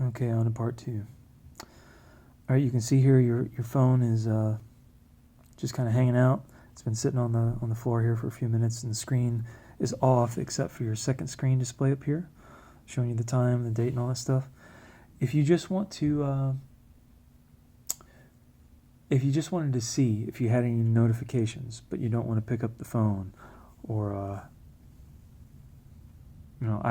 Okay, on to part two. All right, you can see here your phone is just kind of hanging out. It's been sitting on the floor here for a few minutes, and the screen is off except for your second screen display up here, showing you the time, the date, and all that stuff. If you just want to, if you just wanted to see if you had any notifications, but you don't want to pick up the phone, or I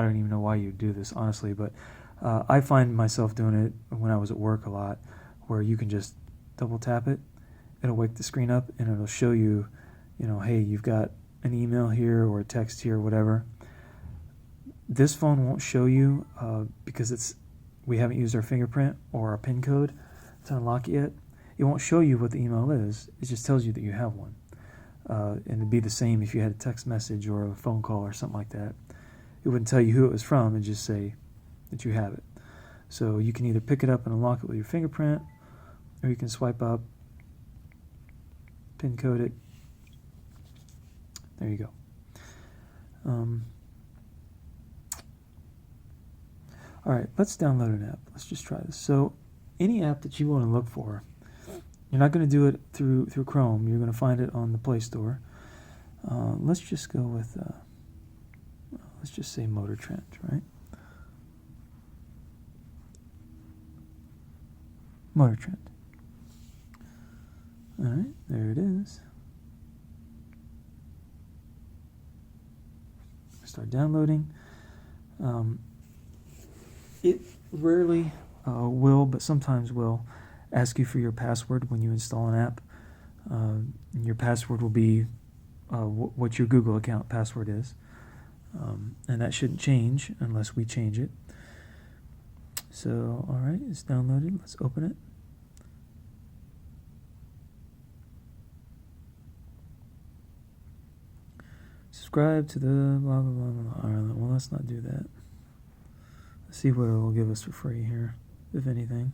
don't even know why you do this honestly, but I find myself doing it when I was at work a lot, where you can just double tap it. It'll wake the screen up and it'll show you, hey, you've got an email here or a text here or whatever. This phone won't show you because we haven't used our fingerprint or our PIN code to unlock it yet. It won't show you what the email is. It just tells you that you have one. And it'd be the same if you had a text message or a phone call or something like that. It wouldn't tell you who it was from and just say that you have it. So you can either pick it up and unlock it with your fingerprint, or you can swipe up, PIN code it. There you go. All right, let's download an app. Let's just try this. So any app that you want to look for, you're not going to do it through Chrome. You're going to find it on the Play Store. Let's just go with, let's just say Motor Trend, right? Motor Trend. All right, there it is. Start downloading. It rarely will, but sometimes will, ask you for your password when you install an app. Your password will be what your Google account password is. And that shouldn't change unless we change it. So, all right, it's downloaded. Let's open it. Subscribe to the blah, blah, blah, blah. All right, well, let's not do that. Let's see what it will give us for free here, if anything.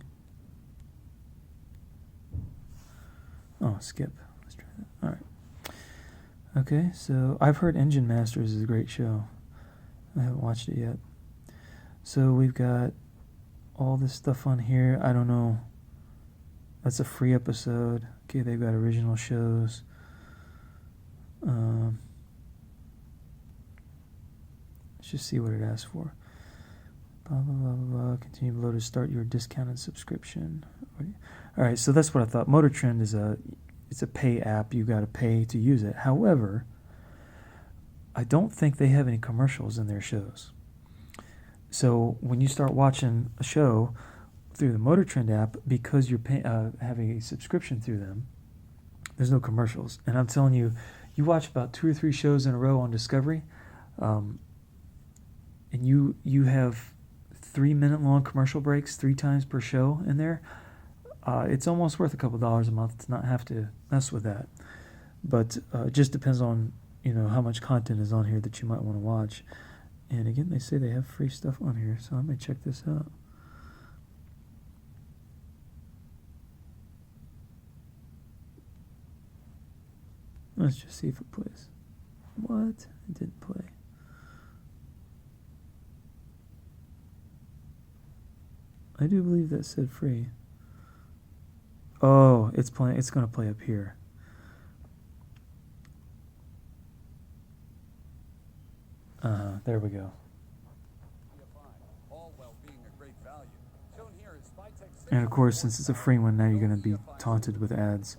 Oh, skip. Let's try that. All right. Okay, so I've heard Engine Masters is a great show. I haven't watched it yet. So we've got all this stuff on here. I don't know. That's a free episode. Okay, they've got original shows. Let's just see what it asks for. Blah, blah, blah, blah, blah. Continue below to start your discounted subscription. All right, so that's what I thought. Motor Trend is it's a pay app. You got to pay to use it. However, I don't think they have any commercials in their shows. So when you start watching a show through the Motor Trend app, because you're having a subscription through them, there's no commercials. And I'm telling you, you watch about 2 or 3 shows in a row on Discovery, and you have 3-minute long commercial breaks 3 times per show in there. It's almost worth a couple dollars a month to not have to mess with that. But it just depends on how much content is on here that you might want to watch. And again, they say they have free stuff on here, so I may check this out. Let's just see if it plays. What? It didn't play. I do believe that said free. Oh, it's playing. It's going to play up here. There we go. And of course, since it's a free one, now you're going to be taunted with ads.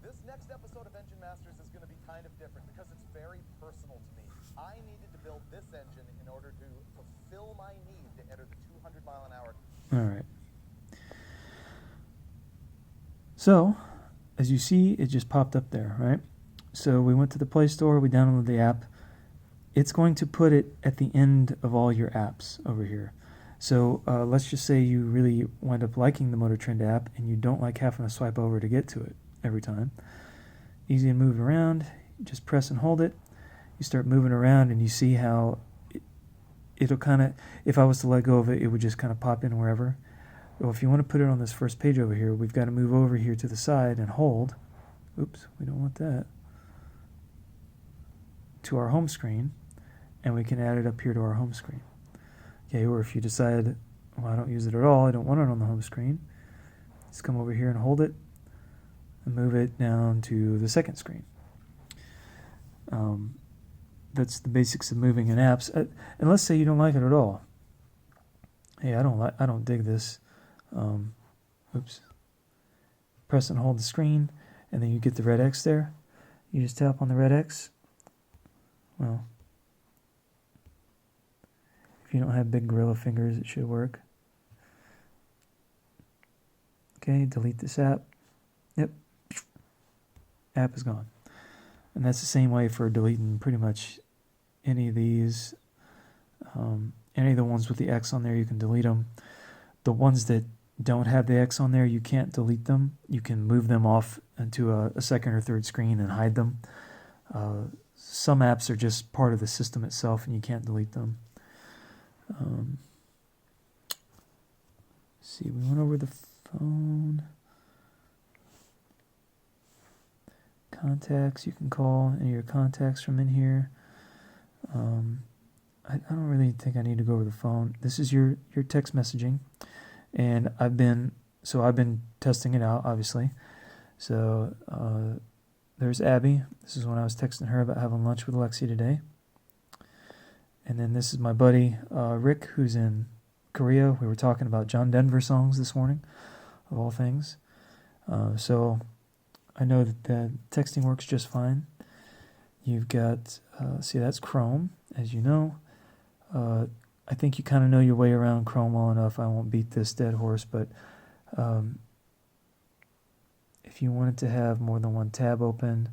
This next episode of Engine Masters is going to be kind of different because it's very personal to me. I needed to build this engine in order to fulfill my need to enter the 200 mile an hour. All right. So, as you see, it just popped up there, right? So we went to the Play Store, we downloaded the app. It's going to put it at the end of all your apps over here. So let's just say you really wind up liking the Motor Trend app and you don't like having to swipe over to get to it every time. Easy to move around. You just press and hold it. You start moving around and you see how it'll kind of, if I was to let go of it, it would just kind of pop in wherever. Well, if you want to put it on this first page over here, we've got to move over here to the side and hold. Oops, we don't want that. To our home screen. and we can add it up here to our home screen. Okay, or if you decide, well, I don't use it at all, I don't want it on the home screen, just come over here and hold it and move it down to the second screen. That's the basics of moving in apps. And let's say you don't like it at all. Hey, I don't dig this. Oops. Press and hold the screen, and then you get the red X there. You just tap on the red X. Well, if you don't have big gorilla fingers, it should work. Okay, delete this app. Yep. App is gone. And that's the same way for deleting pretty much any of these. Any of the ones with the X on there, you can delete them. The ones that don't have the X on there, you can't delete them. You can move them off into a second or third screen and hide them. Some apps are just part of the system itself and you can't delete them. See, we went over the phone. Contacts, you can call any of your contacts from in here. I don't really think I need to go over the phone. This is your text messaging, and I've been testing it out, obviously. So there's Abby. This is when I was texting her about having lunch with Alexi today. And then this is my buddy Rick, who's in Korea. We were talking about John Denver songs this morning, of all things. So I know that the texting works just fine. You've got, see, that's Chrome, as you know. I think you kind of know your way around Chrome well enough. I won't beat this dead horse, but if you wanted to have more than one tab open,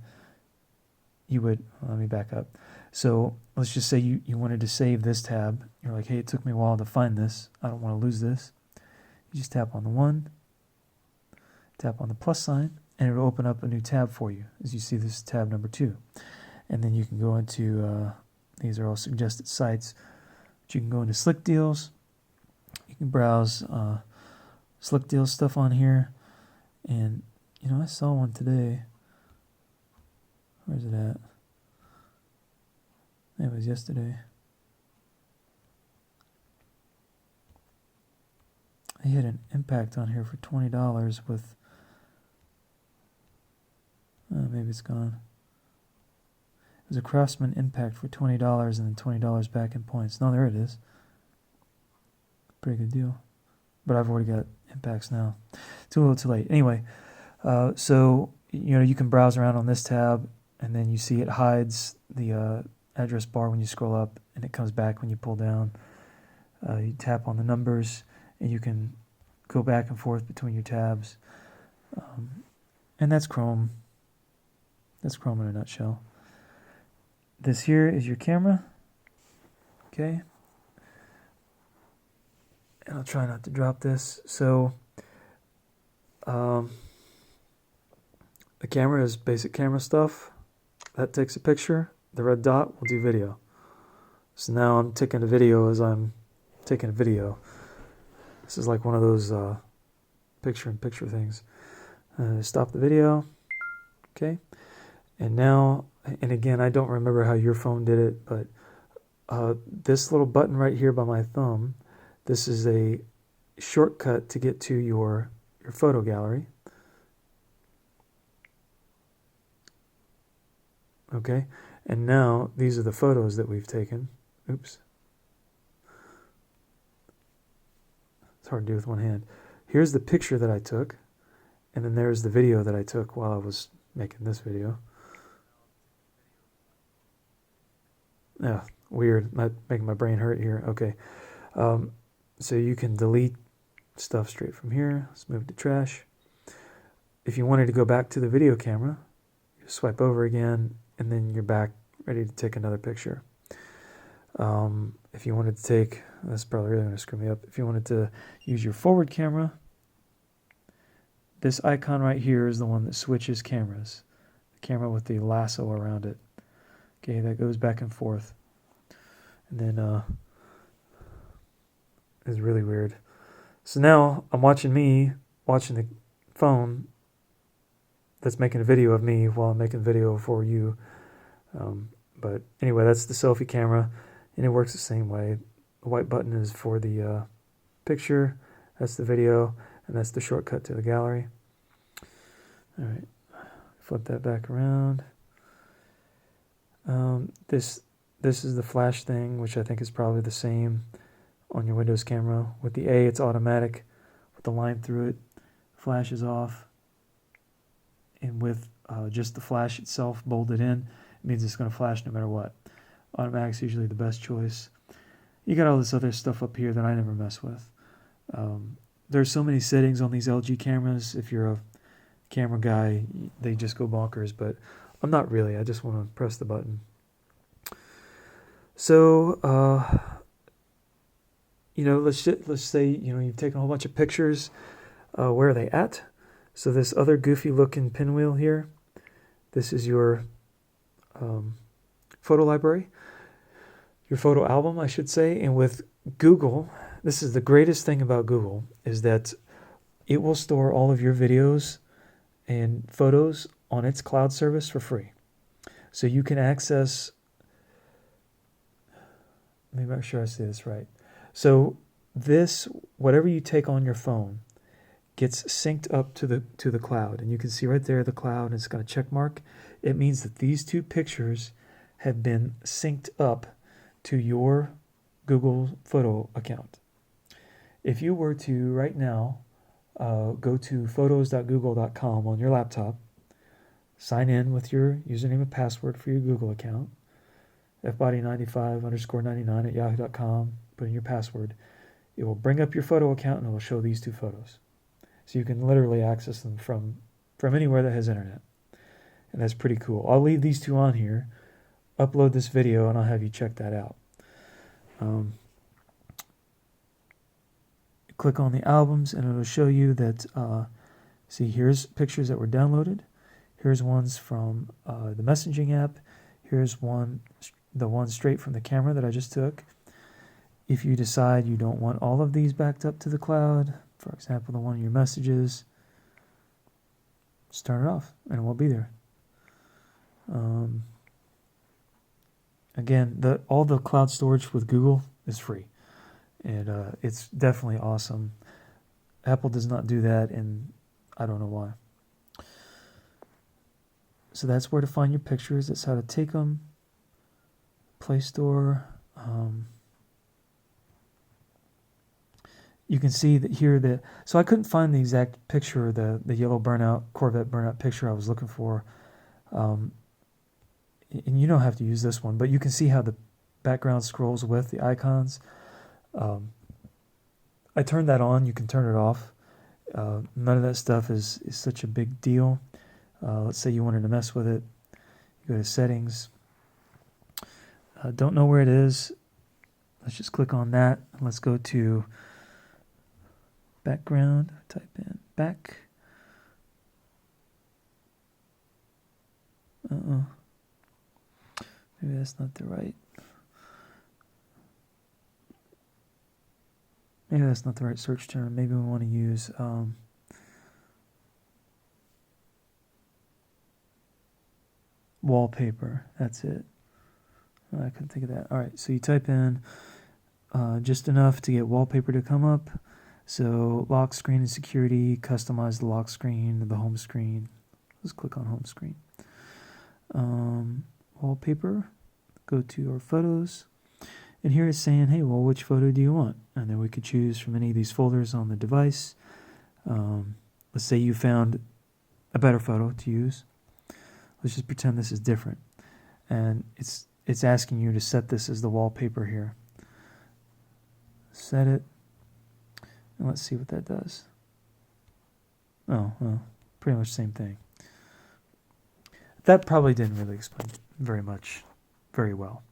you would, let me back up. So let's just say you wanted to save this tab. You're like, hey, it took me a while to find this. I don't want to lose this. You just tap on the 1, tap on the plus sign, and it'll open up a new tab for you. As you see, this is tab number 2. And then you can go into, these are all suggested sites. But you can go into Slick Deals. You can browse Slick Deals stuff on here. And, you know, I saw one today. Where's it at? It was yesterday. I had an impact on here for $20 with, maybe it's gone. It was a Craftsman Impact for $20 and then $20 back in points. No, there it is. Pretty good deal. But I've already got impacts now. Too little too late. Anyway, so, you know, you can browse around on this tab, and then you see it hides the address bar when you scroll up, and it comes back when you pull down. You tap on the numbers, and you can go back and forth between your tabs. And that's Chrome. That's Chrome in a nutshell. This here is your camera. Okay. And I'll try not to drop this. So, the camera is basic camera stuff. That takes a picture. The red dot will do video. So now I'm taking a video as I'm taking a video. This is like one of those picture-in-picture things. Stop the video. Okay. And now, and again, I don't remember how your phone did it, but this little button right here by my thumb, this is a shortcut to get to your photo gallery. Okay, and now these are the photos that we've taken. Oops. It's hard to do with one hand. Here's the picture that I took, and then there's the video that I took while I was making this video. Yeah, weird. Making my brain hurt here. Okay. So you can delete stuff straight from here. Let's move to trash. If you wanted to go back to the video camera, you swipe over again, and then you're back ready to take another picture. If you wanted to take, that's probably really going to screw me up. If you wanted to use your forward camera, this icon right here is the one that switches cameras. The camera with the lasso around it. Okay, that goes back and forth. And then, it's really weird. So now I'm watching the phone that's making a video of me while I'm making a video for you. But anyway, that's the selfie camera. and it works the same way. The white button is for the picture, that's the video, and that's the shortcut to the gallery. All right, flip that back around. This is the flash thing, which I think is probably the same on your Windows camera. With the A, it's automatic. With the line through it, flash is off. And with just the flash itself bolted in, it means it's going to flash no matter what. Automatic's usually the best choice. You got all this other stuff up here that I never mess with. There's so many settings on these LG cameras. If you're a camera guy, they just go bonkers, but I'm not really. I just want to press the button. So, let's say, you've taken a whole bunch of pictures. Where are they at? So this other goofy looking pinwheel here, this is your photo library, your photo album, I should say. And with Google, this is the greatest thing about Google, is that it will store all of your videos and photos on its cloud service for free. So you can access, let me make sure I say this right. So this, whatever you take on your phone, gets synced up to the cloud. And you can see right there the cloud, and it's got a check mark. It means that these two pictures have been synced up to your Google photo account. If you were to right now go to photos.google.com on your laptop, sign in with your username and password for your Google account, fbody95_99 put in your password. It will bring up your photo account and it will show these two photos. So you can literally access them from anywhere that has internet. And that's pretty cool. I'll leave these two on here, upload this video, and I'll have you check that out. Click on the albums and it'll show you that, see, here's pictures that were downloaded. Here's ones from the messaging app. Here's the one straight from the camera that I just took. If you decide you don't want all of these backed up to the cloud, for example, the one in your messages, just turn it off and it won't be there. Again, all the cloud storage with Google is free. And it's definitely awesome. Apple does not do that, and I don't know why. So that's where to find your pictures. That's how to take them. Play Store. You can see that here so I couldn't find the exact picture, the yellow Corvette burnout picture I was looking for. And you don't have to use this one, but you can see how the background scrolls with the icons. I turned that on. You can turn it off. None of that stuff is such a big deal. Let's say you wanted to mess with it. You go to settings. Don't know where it is. Let's just click on that. And let's go to background. Type in back. Maybe that's not the right. Maybe that's not the right search term. Maybe we want to use wallpaper. That's it. I couldn't think of that. All right, so you type in just enough to get wallpaper to come up. So lock screen and security, customize the lock screen, the home screen. Let's click on home screen. Wallpaper, go to our photos. And here it's saying, hey, well, which photo do you want? And then we could choose from any of these folders on the device. Let's say you found a better photo to use. Let's just pretend this is different. And it's asking you to set this as the wallpaper here. Set it. And let's see what that does. Oh, well, pretty much the same thing. That probably didn't really explain very well.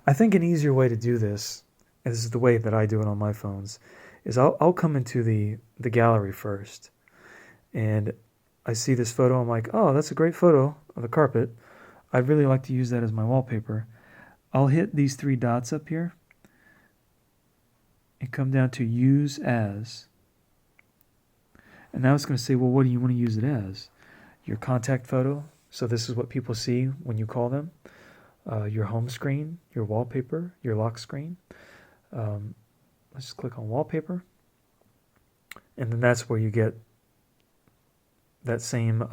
I think an easier way to do this, and this is the way that I do it on my phones, is I'll come into the gallery first, and I see this photo. I'm like, oh, that's a great photo of the carpet. I'd really like to use that as my wallpaper. I'll hit these three dots up here and come down to use as. And now it's going to say, well, what do you want to use it as? Your contact photo. So this is what people see when you call them. your home screen, your wallpaper, your lock screen. Let's just click on wallpaper, and then that's where you get that same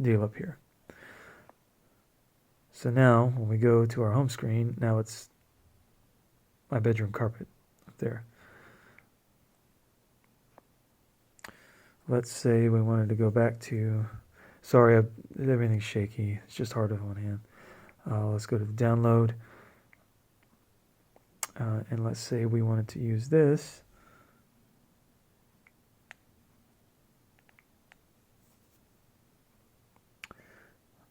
deal up here. So now when we go to our home screen, now it's my bedroom carpet up there. Let's say we wanted to go back to, sorry, everything's shaky. It's just hard with one hand. Let's go to the download. And let's say we wanted to use this.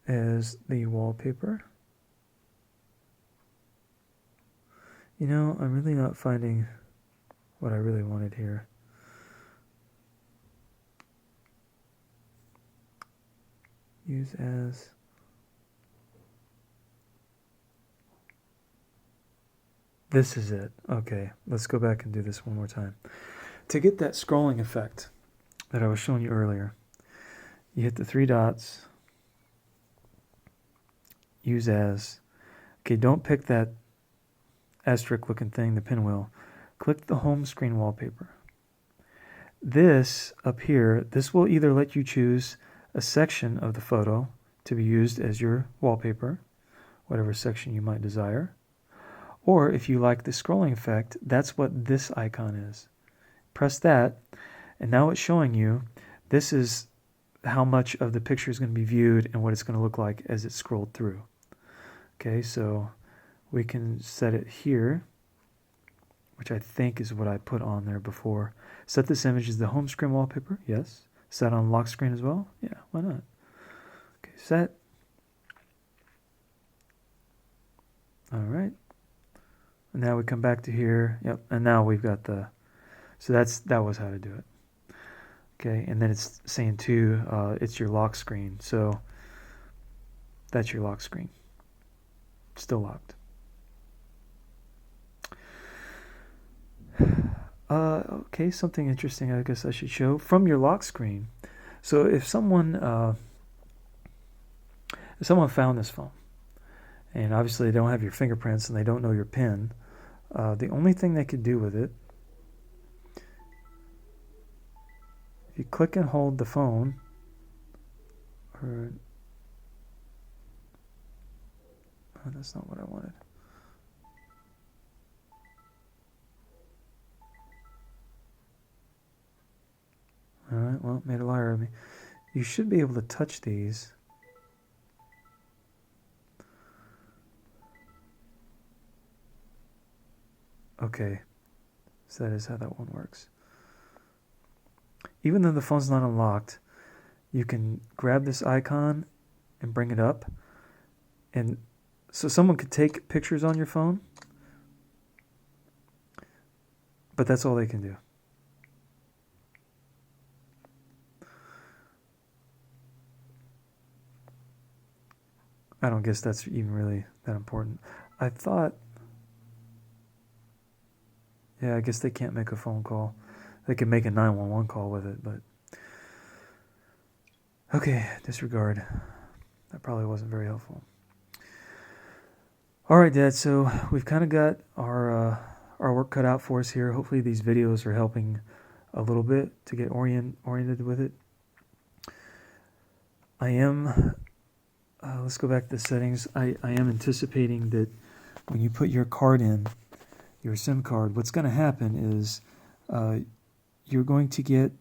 As the wallpaper. You know, I'm really not finding what I really wanted here. Use as. This is it. Okay, let's go back and do this one more time. To get that scrolling effect that I was showing you earlier, you hit the three dots. Use as. Okay, don't pick that asterisk looking thing, the pinwheel. Click the home screen wallpaper. This up here, this will either let you choose a section of the photo to be used as your wallpaper, whatever section you might desire. Or if you like the scrolling effect, that's what this icon is. Press that, and now it's showing you this is how much of the picture is going to be viewed and what it's going to look like as it's scrolled through. Okay, so we can set it here, which I think is what I put on there before. Set this image as the home screen wallpaper. Yes. Set on lock screen as well. Yeah, why not? Okay, set. All right. And now we come back to here. Yep, and now we've got the, so that was how to do it. Okay, and then it's saying too, it's your lock screen. So that's your lock screen. Still locked. Okay, something interesting I guess I should show from your lock screen. So if someone found this phone, and obviously they don't have your fingerprints and they don't know your PIN, the only thing they could do with it, if you click and hold the phone, or oh, that's not what I wanted. All right, well, made a liar of me. You should be able to touch these. Okay, so that is how that one works. Even though the phone's not unlocked, you can grab this icon and bring it up. And so someone could take pictures on your phone, but that's all they can do. I don't guess that's even really that important. I thought, yeah, I guess they can't make a phone call. They can make a 911 call with it, but okay, disregard. That probably wasn't very helpful. All right, Dad, so we've kind of got our work cut out for us here. Hopefully these videos are helping a little bit to get oriented with it. I am, let's go back to the settings. I am anticipating that when you put your card in, your SIM card, what's going to happen is you're going to get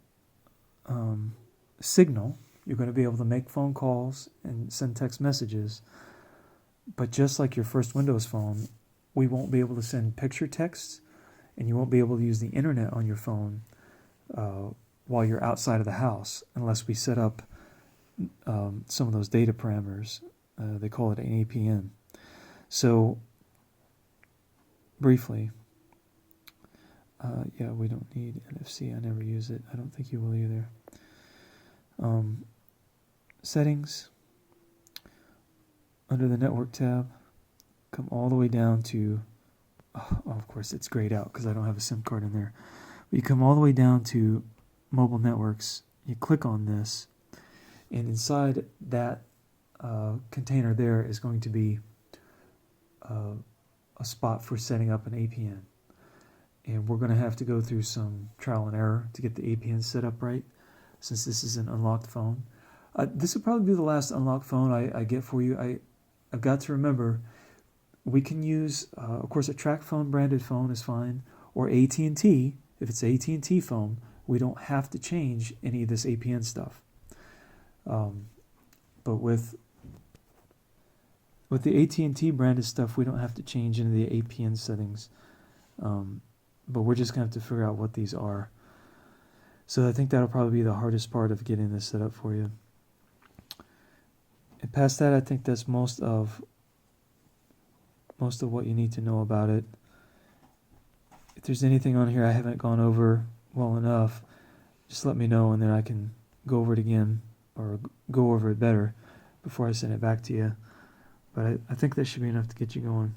signal. You're going to be able to make phone calls and send text messages. But just like your first Windows phone, we won't be able to send picture texts, and you won't be able to use the internet on your phone while you're outside of the house unless we set up some of those data parameters. They call it an APN. So briefly, yeah, we don't need NFC. I never use it. I don't think you will either. Settings. Under the network tab, come all the way down to, oh, of course it's grayed out because I don't have a SIM card in there. But you come all the way down to mobile networks. You click on this, and inside that container there is going to be a spot for setting up an APN. And we're going to have to go through some trial and error to get the APN set up right, since this is an unlocked phone. This will probably be the last unlocked phone I get for you. I've got to remember, we can use, of course, a track phone branded phone is fine, or AT&T. If it's AT&T phone, we don't have to change any of this APN stuff. But with the AT&T branded stuff, we don't have to change any of the APN settings. But we're just going to have to figure out what these are. So I think that'll probably be the hardest part of getting this set up for you. And past that, I think that's most of what you need to know about it. If there's anything on here I haven't gone over well enough, just let me know, and then I can go over it again, or go over it better before I send it back to you. But I think that should be enough to get you going.